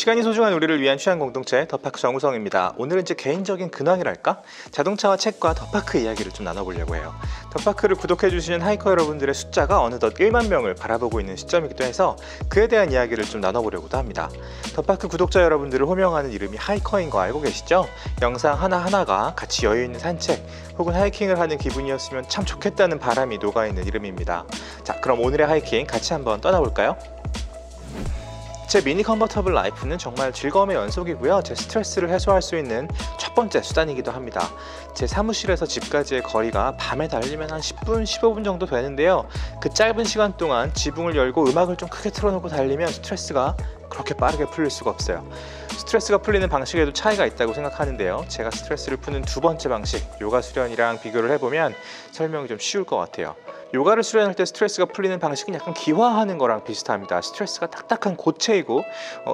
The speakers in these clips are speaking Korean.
시간이 소중한 우리를 위한 취향 공동체 더파크 정우성입니다. 오늘은 제 개인적인 근황이랄까? 자동차와 책과 더파크 이야기를 좀 나눠보려고 해요. 더파크를 구독해주시는 하이커 여러분들의 숫자가 어느덧 1만 명을 바라보고 있는 시점이기도 해서 그에 대한 이야기를 좀 나눠보려고도 합니다. 더파크 구독자 여러분들을 호명하는 이름이 하이커인 거 알고 계시죠? 영상 하나하나가 같이 여유있는 산책 혹은 하이킹을 하는 기분이었으면 참 좋겠다는 바람이 녹아있는 이름입니다. 자, 그럼 오늘의 하이킹 같이 한번 떠나볼까요? 제 미니 컨버터블 라이프는 정말 즐거움의 연속이고요. 제 스트레스를 해소할 수 있는 첫 번째 수단이기도 합니다. 제 사무실에서 집까지의 거리가 밤에 달리면 한 10분, 15분 정도 되는데요. 그 짧은 시간 동안 지붕을 열고 음악을 좀 크게 틀어놓고 달리면 스트레스가 그렇게 빠르게 풀릴 수가 없어요. 스트레스가 풀리는 방식에도 차이가 있다고 생각하는데요. 제가 스트레스를 푸는 두 번째 방식, 요가 수련이랑 비교를 해보면 설명이 좀 쉬울 것 같아요. 요가를 수련할 때 스트레스가 풀리는 방식은 약간 기화하는 거랑 비슷합니다. 스트레스가 딱딱한 고체이고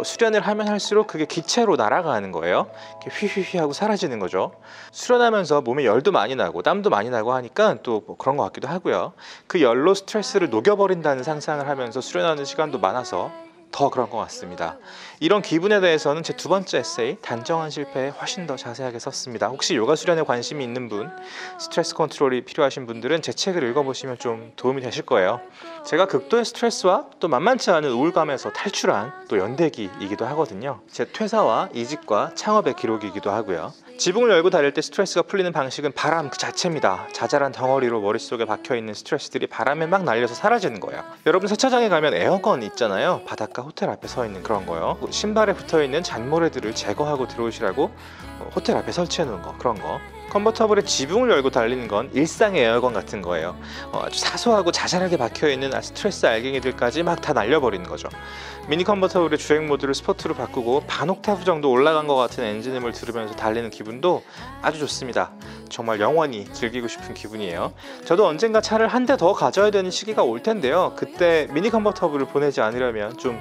수련을 하면 할수록 그게 기체로 날아가는 거예요. 이렇게 휘휘휘 하고 사라지는 거죠. 수련하면서 몸에 열도 많이 나고 땀도 많이 나고 하니까 또 뭐 그런 것 같기도 하고요. 그 열로 스트레스를 녹여버린다는 상상을 하면서 수련하는 시간도 많아서 더 그런 것 같습니다. 이런 기분에 대해서는 제 두 번째 에세이 단정한 실패에 훨씬 더 자세하게 썼습니다. 혹시 요가 수련에 관심이 있는 분, 스트레스 컨트롤이 필요하신 분들은 제 책을 읽어보시면 좀 도움이 되실 거예요. 제가 극도의 스트레스와 또 만만치 않은 우울감에서 탈출한 또 연대기이기도 하거든요. 제 퇴사와 이직과 창업의 기록이기도 하고요. 지붕을 열고 달릴 때 스트레스가 풀리는 방식은 바람 그 자체입니다. 자잘한 덩어리로 머릿속에 박혀있는 스트레스들이 바람에 막 날려서 사라지는 거예요. 여러분 세차장에 가면 에어건 있잖아요. 바닷가 호텔 앞에 서 있는 그런 거요. 신발에 붙어있는 잔모래들을 제거하고 들어오시라고 호텔 앞에 설치해 놓은 거, 그런 거. 컨버터블의 지붕을 열고 달리는 건 일상의 에어건 같은 거예요. 아주 사소하고 자잘하게 박혀있는 스트레스 알갱이들까지 막 다 날려버리는 거죠. 미니 컨버터블의 주행 모드를 스포트로 바꾸고 반옥타브 정도 올라간 것 같은 엔진음을 들으면서 달리는 기분도 아주 좋습니다. 정말 영원히 즐기고 싶은 기분이에요. 저도 언젠가 차를 한 대 더 가져야 되는 시기가 올 텐데요. 그때 미니 컨버터블을 보내지 않으려면 좀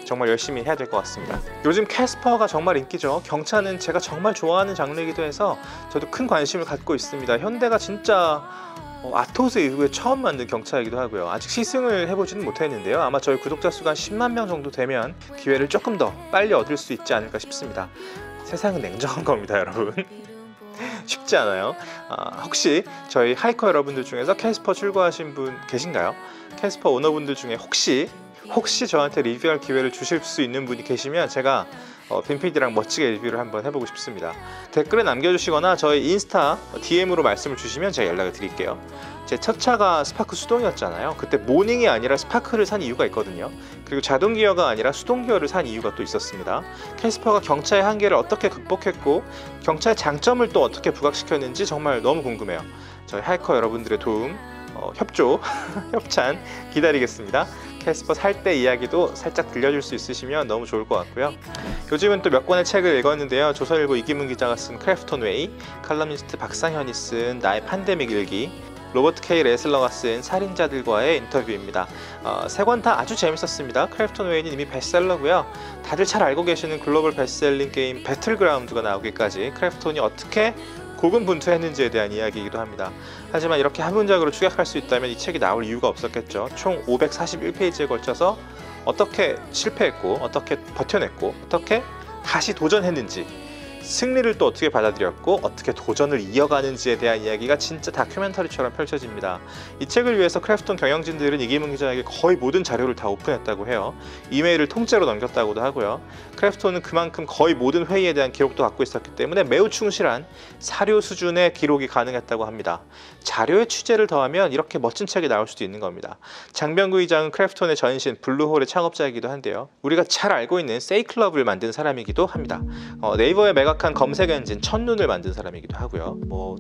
정말 열심히 해야 될 것 같습니다. 요즘 캐스퍼가 정말 인기죠. 경차는 제가 정말 좋아하는 장르이기도 해서 저도 큰 관심을 갖고 있습니다. 현대가 진짜 아토스 이후에 처음 만든 경차이기도 하고요. 아직 시승을 해보지는 못했는데요. 아마 저희 구독자 수가 한 10만 명 정도 되면 기회를 조금 더 빨리 얻을 수 있지 않을까 싶습니다. 세상은 냉정한 겁니다, 여러분. 쉽지 않아요. 혹시 저희 하이커 여러분들 중에서 캐스퍼 출고하신 분 계신가요? 캐스퍼 오너분들 중에 혹시 저한테 리뷰할 기회를 주실 수 있는 분이 계시면 제가 빈피디랑 멋지게 리뷰를 한번 해보고 싶습니다. 댓글에 남겨주시거나 저희 인스타 DM으로 말씀을 주시면 제가 연락을 드릴게요. 제 첫 차가 스파크 수동이었잖아요. 그때 모닝이 아니라 스파크를 산 이유가 있거든요. 그리고 자동 기어가 아니라 수동 기어를 산 이유가 또 있었습니다. 캐스퍼가 경차의 한계를 어떻게 극복했고 경차의 장점을 또 어떻게 부각시켰는지 정말 너무 궁금해요. 저희 하이커 여러분들의 도움, 협조, 협찬 기다리겠습니다. 캐스퍼 살 때 이야기도 살짝 들려줄 수 있으시면 너무 좋을 것 같고요. 요즘은 또 몇 권의 책을 읽었는데요. 조선일보 이기문 기자가 쓴 크래프톤 웨이, 칼럼니스트 박상현이 쓴 나의 팬데믹 일기, 로버트 K 레슬러가 쓴 살인자들과의 인터뷰입니다. 세 권 다 아주 재밌었습니다. 크래프톤 웨이는 이미 베스트셀러고요. 다들 잘 알고 계시는 글로벌 베스트셀링 게임 배틀그라운드가 나오기까지 크래프톤이 어떻게 고군분투했는지에 대한 이야기이기도 합니다. 하지만 이렇게 한 문장으로 축약할 수 있다면 이 책이 나올 이유가 없었겠죠. 총 541페이지에 걸쳐서 어떻게 실패했고 어떻게 버텨냈고 어떻게 다시 도전했는지, 승리를 또 어떻게 받아들였고 어떻게 도전을 이어가는지에 대한 이야기가 진짜 다큐멘터리처럼 펼쳐집니다. 이 책을 위해서 크래프톤 경영진들은 이기문 기자에게 거의 모든 자료를 다 오픈했다고 해요. 이메일을 통째로 넘겼다고도 하고요. 크래프톤은 그만큼 거의 모든 회의에 대한 기록도 갖고 있었기 때문에 매우 충실한 사료 수준의 기록이 가능했다고 합니다. 자료의 취재를 더하면 이렇게 멋진 책이 나올 수도 있는 겁니다. 장병구 의장은 크래프톤의 전신 블루홀의 창업자이기도 한데요. 우리가 잘 알고 있는 세이클럽을 만든 사람이기도 합니다. 네이버의 매각한 검색 엔진 첫눈을 만든 사람이기도 하고요.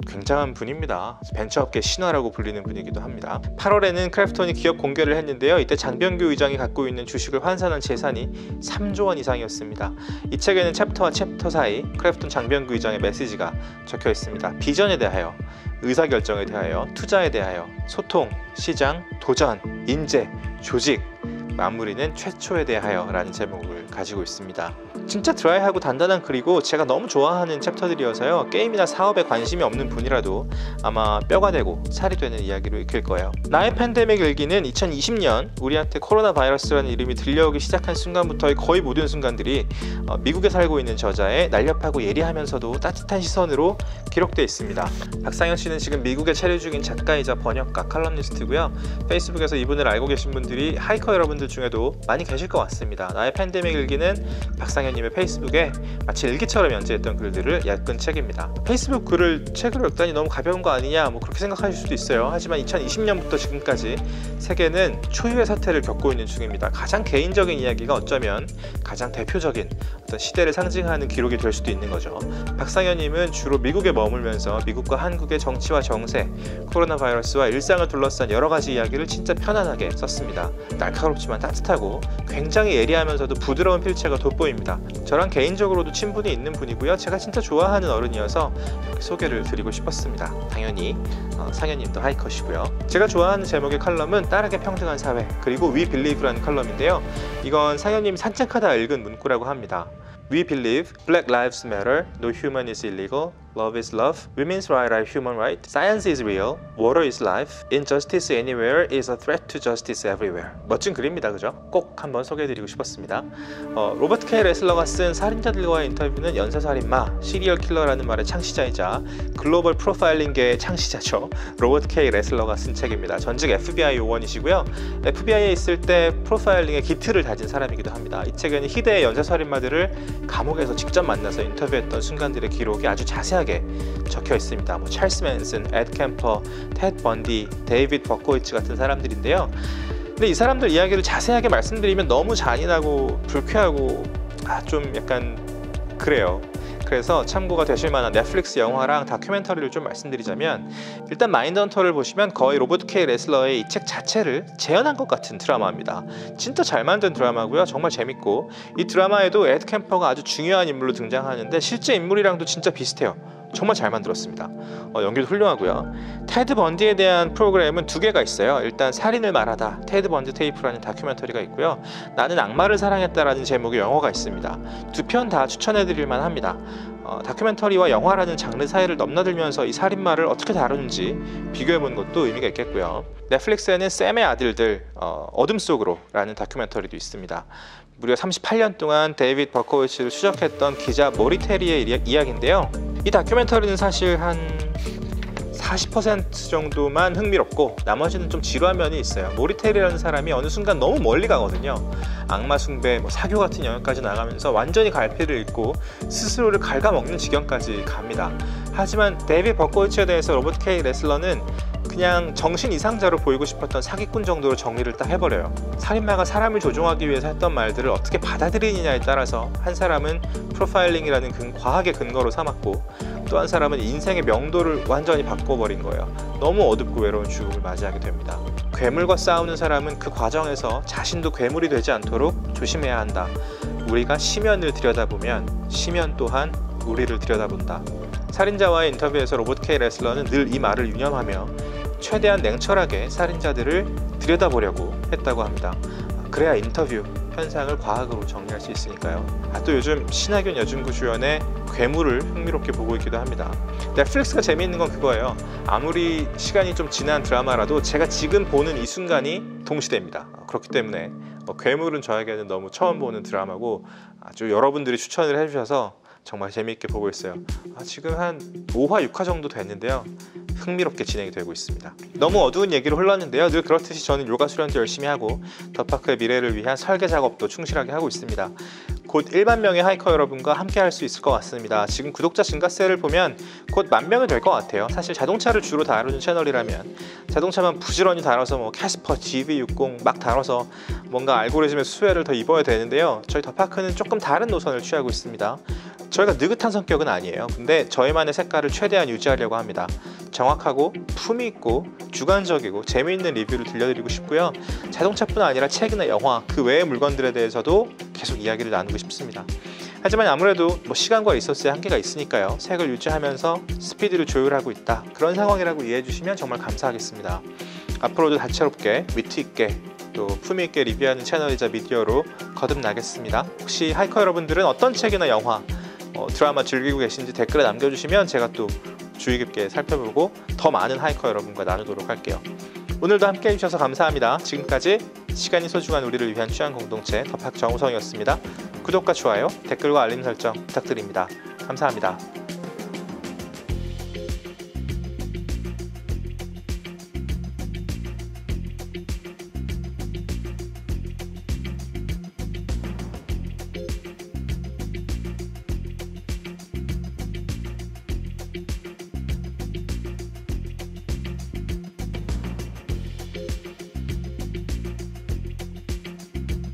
굉장한 분입니다. 벤처업계 신화라고 불리는 분이기도 합니다. 8월에는 크래프톤이 기업 공개를 했는데요. 이때 장병규 의장이 갖고 있는 주식을 환산한 재산이 3조 원 이상이었습니다. 이 책에는 챕터와 챕터 사이 크래프톤 장병규 의장의 메시지가 적혀 있습니다. 비전에 대하여, 의사결정에 대하여, 투자에 대하여, 소통, 시장, 도전, 인재, 조직, 마무리는 최초에 대하여 라는 제목을 가지고 있습니다. 진짜 드라이하고 단단한 글이고 제가 너무 좋아하는 챕터들이어서요, 게임이나 사업에 관심이 없는 분이라도 아마 뼈가 되고 살이 되는 이야기로 읽힐 거예요. 나의 팬데믹 일기는 2020년 우리한테 코로나 바이러스라는 이름이 들려오기 시작한 순간부터의 거의 모든 순간들이 미국에 살고 있는 저자의 날렵하고 예리하면서도 따뜻한 시선으로 기록되어 있습니다. 박상현 씨는 지금 미국에 체류 중인 작가이자 번역가, 칼럼니스트고요. 페이스북에서 이분을 알고 계신 분들이 하이커 여러분들 중에도 많이 계실 것 같습니다. 나의 팬데믹 일기는 박상현님의 페이스북에 마치 일기처럼 연재했던 글들을 엮은 책입니다. 페이스북 글을 책으로 읽다니 너무 가벼운 거 아니냐, 뭐 그렇게 생각하실 수도 있어요. 하지만 2020년부터 지금까지 세계는 초유의 사태를 겪고 있는 중입니다. 가장 개인적인 이야기가 어쩌면 가장 대표적인 어떤 시대를 상징하는 기록이 될 수도 있는 거죠. 박상현님은 주로 미국에 머물면서 미국과 한국의 정치와 정세, 코로나 바이러스와 일상을 둘러싼 여러 가지 이야기를 진짜 편안하게 썼습니다. 날카롭지만 따뜻하고 굉장히 예리하면서도 부드러운 필체가 돋보입니다. 저랑 개인적으로도 친분이 있는 분이고요. 제가 진짜 좋아하는 어른이어서 이렇게 소개를 드리고 싶었습니다. 당연히 상현님도 하이컷이고요. 제가 좋아하는 제목의 칼럼은 딸에게 평등한 사회, 그리고 We Believe라는 칼럼인데요. 이건 상현님이 산책하다 읽은 문구라고 합니다. We believe Black Lives Matter, No human is illegal, Love is love, Women's rights are human rights, Science is real, Water is life, Injustice anywhere is a threat to justice everywhere. 멋진 글입니다, 그죠? 꼭 한번 소개해드리고 싶었습니다. 로버트 K. 레슬러가 쓴 살인자들과의 인터뷰는 연쇄살인마, 시리얼 킬러라는 말의 창시자이자 글로벌 프로파일링계의 창시자죠. 로버트 K. 레슬러가 쓴 책입니다. 전직 FBI 요원이시고요. FBI에 있을 때 프로파일링의 기틀을 다진 사람이기도 합니다. 이 책에는 희대의 연쇄살인마들을 감옥에서 직접 만나서 인터뷰했던 순간들의 기록이 아주 자세하게 적혀 있습니다. 뭐 찰스 맨슨, 에드 캠퍼, 테드 번디, 데이비드 버코이츠 같은 사람들인데요. 근데 이 사람들 이야기를 자세하게 말씀드리면 너무 잔인하고 불쾌하고 좀 약간 그래요. 그래서 참고가 되실 만한 넷플릭스 영화랑 다큐멘터리를 좀 말씀드리자면, 일단 마인드헌터를 보시면 거의 로버트 K. 레슬러의 이 책 자체를 재현한 것 같은 드라마입니다. 진짜 잘 만든 드라마고요. 정말 재밌고, 이 드라마에도 에드 캠퍼가 아주 중요한 인물로 등장하는데 실제 인물이랑도 진짜 비슷해요. 정말 잘 만들었습니다. 연기도 훌륭하고요. 테드 번디에 대한 프로그램은 2개가 있어요. 일단 살인을 말하다, 테드 번디 테이프라는 다큐멘터리가 있고요. 나는 악마를 사랑했다라는 제목의 영화가 있습니다. 2편 다 추천해드릴만 합니다. 다큐멘터리와 영화라는 장르 사이를 넘나들면서 이 살인마를 어떻게 다루는지 비교해보는 것도 의미가 있겠고요. 넷플릭스에는 샘의 아들들 어둠 속으로 라는 다큐멘터리도 있습니다. 무려 38년 동안 데이비드 버코위치를 추적했던 기자 모리 테리의 이야기인데요. 이 다큐멘터리는 사실 한 40% 정도만 흥미롭고 나머지는 좀 지루한 면이 있어요. 모리 테리라는 사람이 어느 순간 너무 멀리 가거든요. 악마 숭배, 사교 같은 영역까지 나가면서 완전히 갈피를 잃고 스스로를 갉아먹는 지경까지 갑니다. 하지만 데이비드 버코위치에 대해서 로버트 K. 레슬러는 그냥 정신 이상자로 보이고 싶었던 사기꾼 정도로 정리를 딱 해버려요. 살인마가 사람을 조종하기 위해서 했던 말들을 어떻게 받아들이느냐에 따라서 한 사람은 프로파일링이라는 과학의 근거로 삼았고, 또 한 사람은 인생의 명도를 완전히 바꿔버린 거예요. 너무 어둡고 외로운 죽음을 맞이하게 됩니다. 괴물과 싸우는 사람은 그 과정에서 자신도 괴물이 되지 않도록 조심해야 한다. 우리가 심연을 들여다보면 심연 또한 우리를 들여다본다. 살인자와의 인터뷰에서 로버트 K. 레슬러는 늘 이 말을 유념하며 최대한 냉철하게 살인자들을 들여다보려고 했다고 합니다. 그래야 인터뷰 현상을 과학으로 정리할 수 있으니까요. 또 요즘 신하균 여중구 주연의 괴물을 흥미롭게 보고 있기도 합니다. 넷플릭스가 재미있는 건 그거예요. 아무리 시간이 좀 지난 드라마라도 제가 지금 보는 이 순간이 동시대입니다. 그렇기 때문에 괴물은 저에게는 너무 처음 보는 드라마고 아주 여러분들이 추천을 해주셔서 정말 재미있게 보고 있어요. 지금 한 5화, 6화 정도 됐는데요. 흥미롭게 진행이 되고 있습니다. 너무 어두운 얘기로 흘렀는데요. 늘 그렇듯이 저는 요가 수련도 열심히 하고 더파크의 미래를 위한 설계 작업도 충실하게 하고 있습니다. 곧 1만 명의 하이커 여러분과 함께 할 수 있을 것 같습니다. 지금 구독자 증가세를 보면 곧 10,000명이 될 것 같아요. 사실 자동차를 주로 다루는 채널이라면 자동차만 부지런히 다뤄서 캐스퍼, GV60 막 다뤄서 뭔가 알고리즘의 수혜를 더 입어야 되는데요. 저희 더파크는 조금 다른 노선을 취하고 있습니다. 저희가 느긋한 성격은 아니에요. 근데 저희만의 색깔을 최대한 유지하려고 합니다. 정확하고 품위 있고 주관적이고 재미있는 리뷰를 들려드리고 싶고요. 자동차뿐 아니라 책이나 영화, 그 외의 물건들에 대해서도 계속 이야기를 나누고 싶습니다. 하지만 아무래도 시간과 리소스의 한계가 있으니까요. 색을 유지하면서 스피드를 조율하고 있다. 그런 상황이라고 이해해 주시면 정말 감사하겠습니다. 앞으로도 다채롭게, 위트 있게, 또 품위 있게 리뷰하는 채널이자 미디어로 거듭나겠습니다. 혹시 하이커 여러분들은 어떤 책이나 영화, 드라마 즐기고 계신지 댓글에 남겨주시면 제가 또 주의 깊게 살펴보고 더 많은 하이커 여러분과 나누도록 할게요. 오늘도 함께 해주셔서 감사합니다. 지금까지 시간이 소중한 우리를 위한 취향 공동체 더팍 정우성이었습니다. 구독과 좋아요, 댓글과 알림 설정 부탁드립니다. 감사합니다.